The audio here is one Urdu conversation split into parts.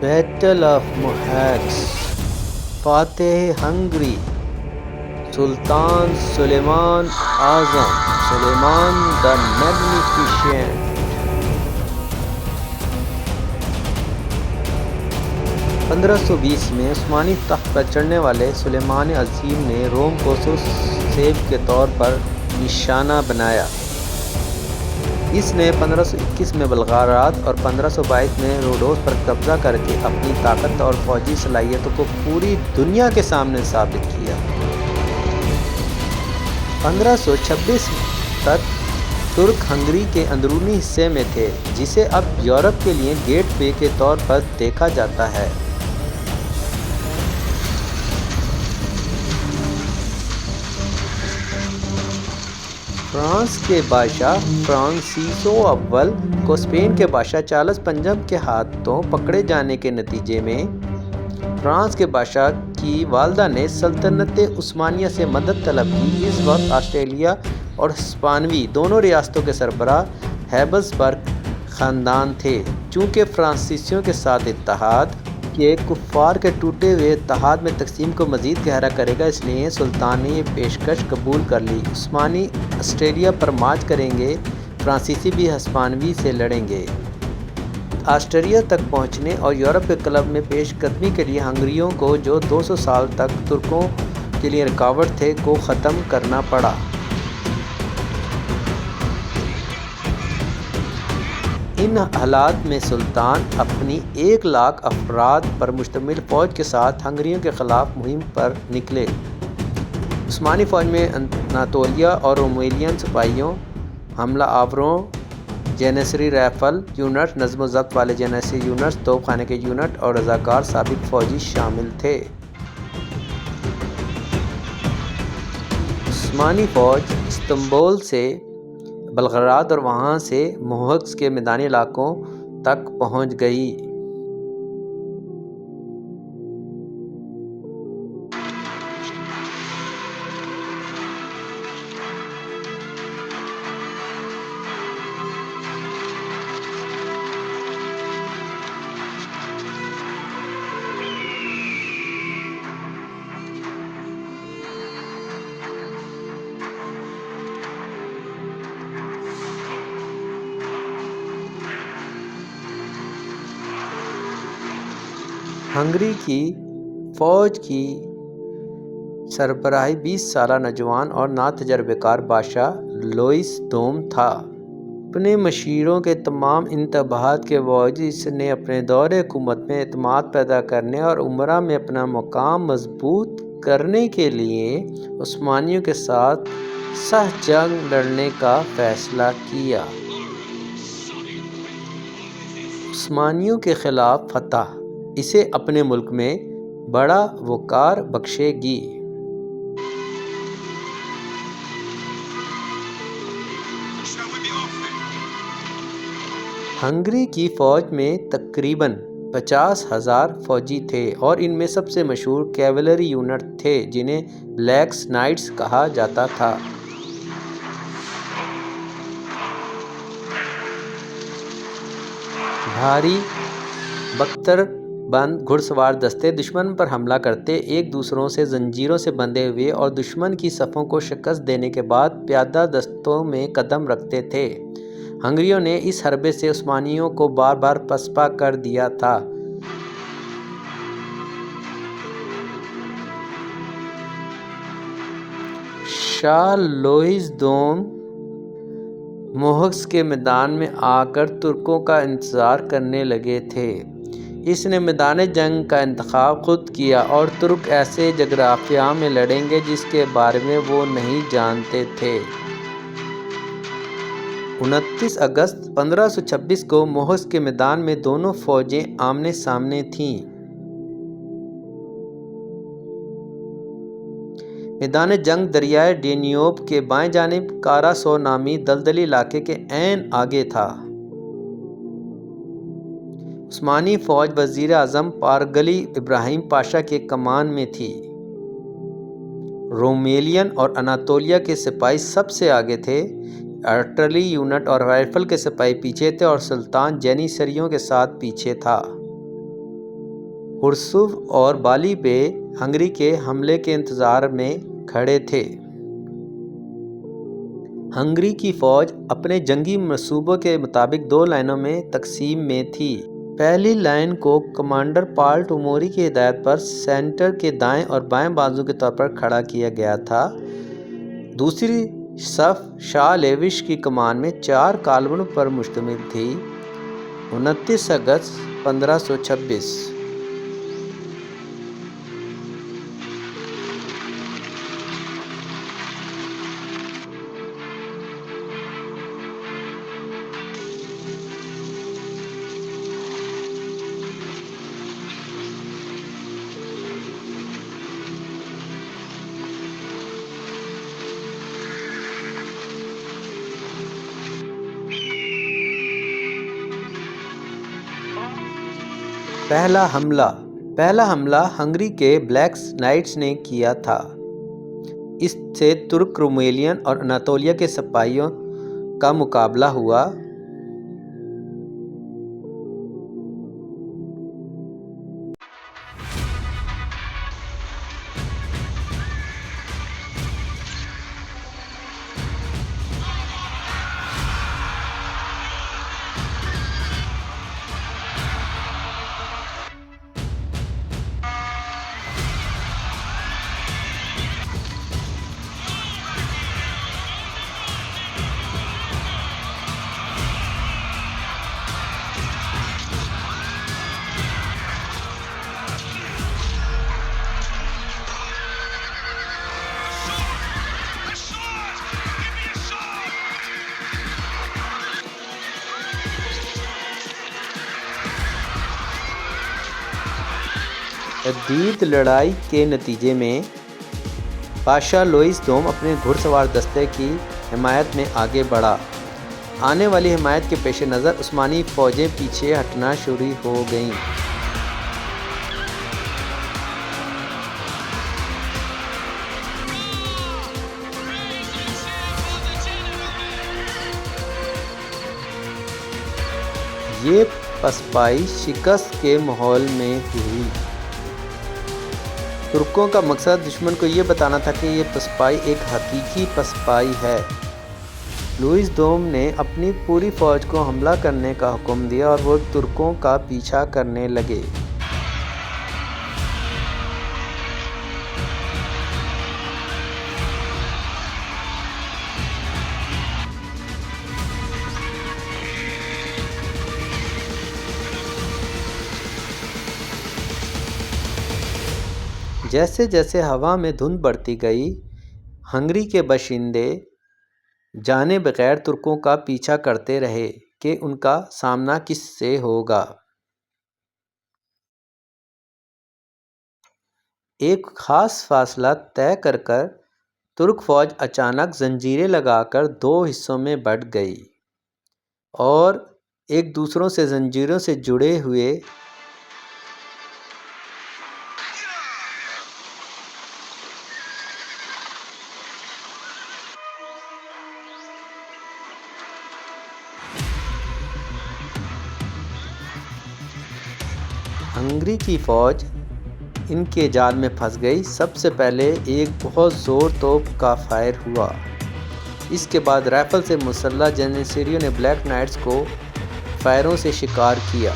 بیٹل آف موہاکس، فاتح ہنگری سلطان سلیمان اعظم، سلیمان دی میگنیفیسنٹ۔ 1520 میں عثمانی تخت پر چڑھنے والے سلیمان عظیم نے روم کو سرخ کے طور پر نشانہ بنایا۔ اس نے 1521 میں بلغارات اور 1522 میں روڈوس پر قبضہ کر کے اپنی طاقت اور فوجی صلاحیتوں کو پوری دنیا کے سامنے ثابت کیا۔ 1526 تک ترک ہنگری کے اندرونی حصے میں تھے، جسے اب یورپ کے لیے گیٹ وے کے طور پر دیکھا جاتا ہے۔ فرانس کے بادشاہ فرانسیسو اول کو اسپین کے بادشاہ چارلس پنجم کے ہاتھوں پکڑے جانے کے نتیجے میں فرانس کے بادشاہ کی والدہ نے سلطنت عثمانیہ سے مدد طلب کی۔ اس وقت آسٹریلیا اور ہسپانوی دونوں ریاستوں کے سربراہ ہیبسبرگ خاندان تھے۔ چونکہ فرانسیسیوں کے ساتھ اتحاد کے کفار کے ٹوٹے ہوئے اتحاد میں تقسیم کو مزید گہرا کرے گا، اس لیے سلطان نے یہ پیشکش قبول کر لی۔ عثمانی آسٹریلیا پر مارچ کریں گے، فرانسیسی بھی ہسپانوی سے لڑیں گے۔ آسٹریلیا تک پہنچنے اور یورپ کے کلب میں پیش قدمی کے لیے ہنگریوں کو، جو 200 سال تک ترکوں کے لیے رکاوٹ تھے، کو ختم کرنا پڑا۔ ان حالات میں سلطان اپنی 1,00,000 افراد پر مشتمل فوج کے ساتھ ہنگریوں کے خلاف مہم پر نکلے۔ عثمانی فوج میں اناطولیہ اور رومیلین سپاہیوں، حملہ آوروں، جینیسری رائفل یونٹس، نظم و ضبط والے جینیسری یونٹس، توپ خانے کے یونٹ اور رضاکار سابق فوجی شامل تھے۔ عثمانی فوج استنبول سے بلغراد اور وہاں سے موہاکس کے میدانی علاقوں تک پہنچ گئی۔ ہنگری کی فوج کی سربراہی 20 سالہ نوجوان اور ناتجربہ کار بادشاہ لوئس دوم تھا۔ اپنے مشیروں کے تمام انتباہات کے باوجود اس نے اپنے دور حکومت میں اعتماد پیدا کرنے اور امرا میں اپنا مقام مضبوط کرنے کے لیے عثمانیوں کے ساتھ صح جنگ لڑنے کا فیصلہ کیا۔ عثمانیوں کے خلاف فتح اسے اپنے ملک میں بڑا وقار بخشے گی۔ ہنگری کی فوج میں تقریباً 50,000 فوجی تھے اور ان میں سب سے مشہور کیولری یونٹ تھے، جنہیں بلیک نائٹس کہا جاتا تھا۔ بھاری بختر بند گھڑ سوار دستے دشمن پر حملہ کرتے، ایک دوسروں سے زنجیروں سے بندھے ہوئے اور دشمن کی صفوں کو شکست دینے کے بعد پیادہ دستوں میں قدم رکھتے تھے۔ ہنگریوں نے اس حربے سے عثمانیوں کو بار بار پسپا کر دیا تھا۔ شاہ لوئس دوم موہاکس کے میدان میں آ کر ترکوں کا انتظار کرنے لگے تھے۔ اس نے میدان جنگ کا انتخاب خود کیا اور ترک ایسے جغرافیہ میں لڑیں گے جس کے بارے میں وہ نہیں جانتے تھے۔ 29 اگست 1526 کو موہاکس کے میدان میں دونوں فوجیں آمنے سامنے تھیں۔ میدان جنگ دریائے ڈینیوب کے بائیں جانب کاراسو نامی دلدلی علاقے کے عین آگے تھا۔ عثمانی فوج وزیر اعظم پارگلی ابراہیم پاشا کے کمان میں تھی۔ رومیلین اور اناطولیہ کے سپاہی سب سے آگے تھے، آرٹلری یونٹ اور رائفل کے سپاہی پیچھے تھے اور سلطان جینیسریوں کے ساتھ پیچھے تھا۔ ہرسوف اور بالی پہ ہنگری کے حملے کے انتظار میں کھڑے تھے۔ ہنگری کی فوج اپنے جنگی منصوبوں کے مطابق 2 لائنوں میں تقسیم میں تھی۔ پہلی لائن کو کمانڈر پال ٹوموری کی ہدایت پر سینٹر کے دائیں اور بائیں بازو کے طور پر کھڑا کیا گیا تھا۔ دوسری صف شاہ لیوش کی کمان میں 4 کالموں پر مشتمل تھی۔ 29 اگست 1526 پہلا حملہ ہنگری کے بلیک نائٹس نے کیا تھا۔ اس سے ترک رومیلین اور اناطولیہ کے سپاہیوں کا مقابلہ ہوا۔ شدید لڑائی کے نتیجے میں بادشاہ لوئس دوم اپنے گھڑ سوار دستے کی حمایت میں آگے بڑھا۔ آنے والی حمایت کے پیش نظر عثمانی فوجیں پیچھے ہٹنا شروع ہو گئیں۔ یہ پسپائی شکست کے ماحول میں ہوئی۔ ترکوں کا مقصد دشمن کو یہ بتانا تھا کہ یہ پسپائی ایک حقیقی پسپائی ہے۔ لوئس دوم نے اپنی پوری فوج کو حملہ کرنے کا حکم دیا اور وہ ترکوں کا پیچھا کرنے لگے۔ جیسے جیسے ہوا میں دھند بڑھتی گئی، ہنگری کے باشندے جانے بغیر ترکوں کا پیچھا کرتے رہے کہ ان کا سامنا کس سے ہوگا۔ ایک خاص فاصلہ طے کر ترک فوج اچانک زنجیریں لگا کر 2 حصوں میں بٹ گئی اور ایک دوسروں سے زنجیروں سے جڑے ہوئے ہنگری کی فوج ان کے جال میں پھنس گئی۔ سب سے پہلے ایک بہت زور توپ کا فائر ہوا۔ اس کے بعد رائفل سے مسلح جنیسریوں نے بلیک نائٹس کو فائروں سے شکار کیا۔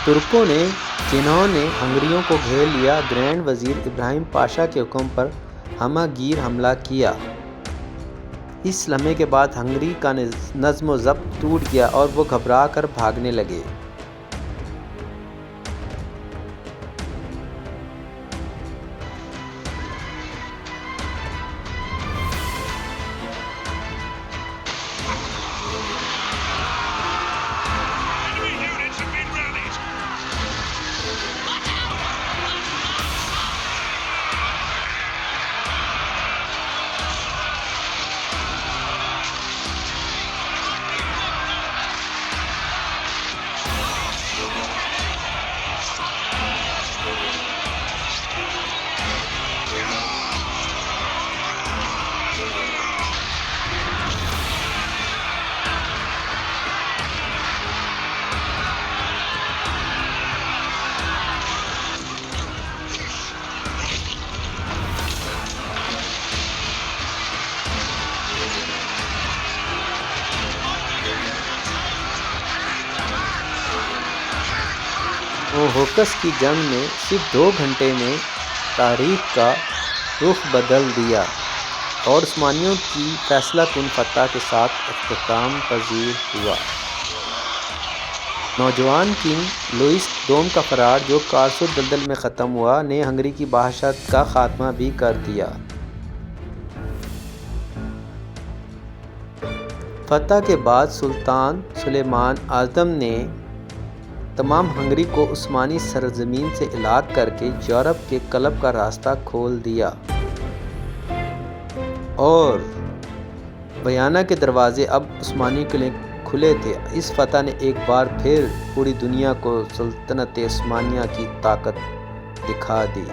ترکوں نے جنہوں نے ہنگریوں کو گھیر لیا گرینڈ وزیر ابراہیم پاشا کے حکم پر ہمہ گیر حملہ کیا۔ اس لمحے کے بعد ہنگری کا نظم و ضبط ٹوٹ گیا اور وہ گھبرا کر بھاگنے لگے۔ اوہوکس کی جنگ نے صرف 2 گھنٹے میں تاریخ کا رخ بدل دیا اور عثمانیوں کی فیصلہ کن فتح کے ساتھ اختتام پذیر ہوا۔ نوجوان کنگ لوئس دوم کا فرار، جو کارسو دلدل میں ختم ہوا، نے ہنگری کی بادشاہت کا خاتمہ بھی کر دیا۔ فتح کے بعد سلطان سلیمان اعظم نے تمام ہنگری کو عثمانی سرزمین سے الگ کر کے یورپ کے قلب کا راستہ کھول دیا اور ویانا کے دروازے اب عثمانیوں کے لیے کھلے تھے۔ اس فتح نے ایک بار پھر پوری دنیا کو سلطنت عثمانیہ کی طاقت دکھا دی۔